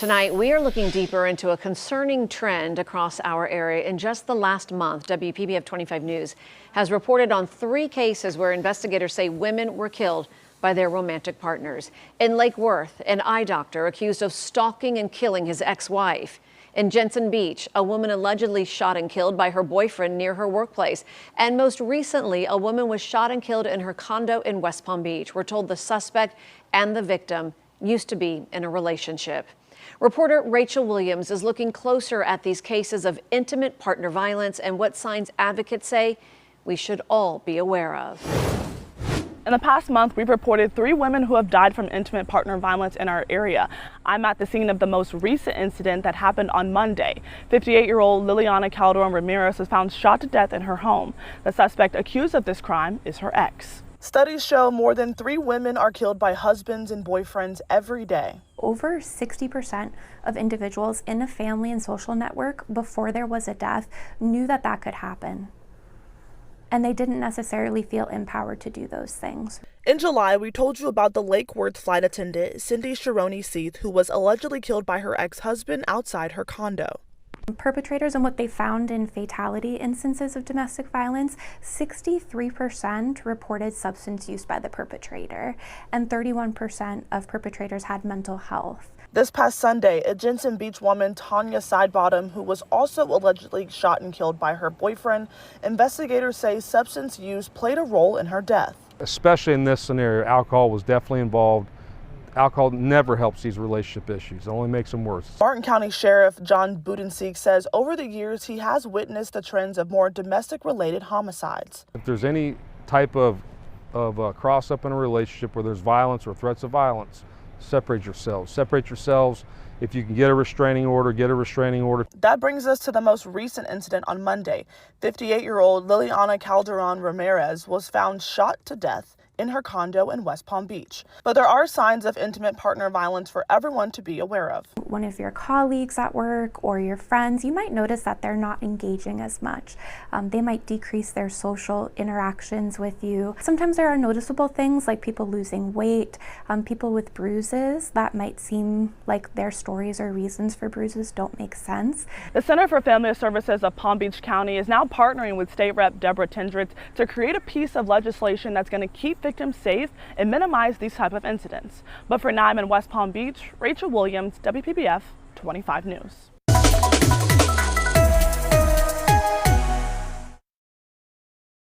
Tonight, we are looking deeper into a concerning trend across our area. In just the last month, WPBF 25 News has reported on 3 cases where investigators say women were killed by their romantic partners. In Lake Worth, an eye doctor accused of stalking and killing his ex-wife. In Jensen Beach, a woman allegedly shot and killed by her boyfriend near her workplace. And most recently, a woman was shot and killed in her condo in West Palm Beach. We're told the suspect and the victim used to be in a relationship. Reporter Rachel Williams is looking closer at these cases of intimate partner violence and what signs advocates say we should all be aware of. In the past month, we've reported 3 women who have died from intimate partner violence in our area. I'm at the scene of the most recent incident that happened on Monday. 58-year-old Liliana Calderon Ramirez was found shot to death in her home. The suspect accused of this crime is her ex. Studies show more than 3 women are killed by husbands and boyfriends every day. Over 60% of individuals in a family and social network before there was a death knew that that could happen. And they didn't necessarily feel empowered to do those things. In July, we told you about the Lake Worth flight attendant, Cindy Sharoni Seith, who was allegedly killed by her ex-husband outside her condo. Perpetrators and what they found in fatality instances of domestic violence, 63% reported substance use by the perpetrator, and 31% of perpetrators had mental health. This past Sunday, a Jensen Beach woman, Tanya Sidebottom, who was also allegedly shot and killed by her boyfriend, investigators say substance use played a role in her death. Especially in this scenario, alcohol was definitely involved. Alcohol never helps these relationship issues. It only makes them worse. Martin County Sheriff John Budensiek says over the years he has witnessed the trends of more domestic-related homicides. If there's any type of cross-up in a relationship where there's violence or threats of violence, separate yourselves. Separate yourselves. If you can get a restraining order, get a restraining order. That brings us to the most recent incident on Monday. 58-year-old Liliana Calderon Ramirez was found shot to death in her condo in West Palm Beach. But there are signs of intimate partner violence for everyone to be aware of. One of your colleagues at work or your friends, you might notice that they're not engaging as much. They might decrease their social interactions with you. Sometimes there are noticeable things like people losing weight, people with bruises that might seem like their stories or reasons for bruises don't make sense. The Center for Family Services of Palm Beach County is now partnering with State Rep Deborah Tendritz to create a piece of legislation that's going to keep victims safe and minimize these type of incidents. But for now, I'm in West Palm Beach, Rachel Williams, WPBF 25 News.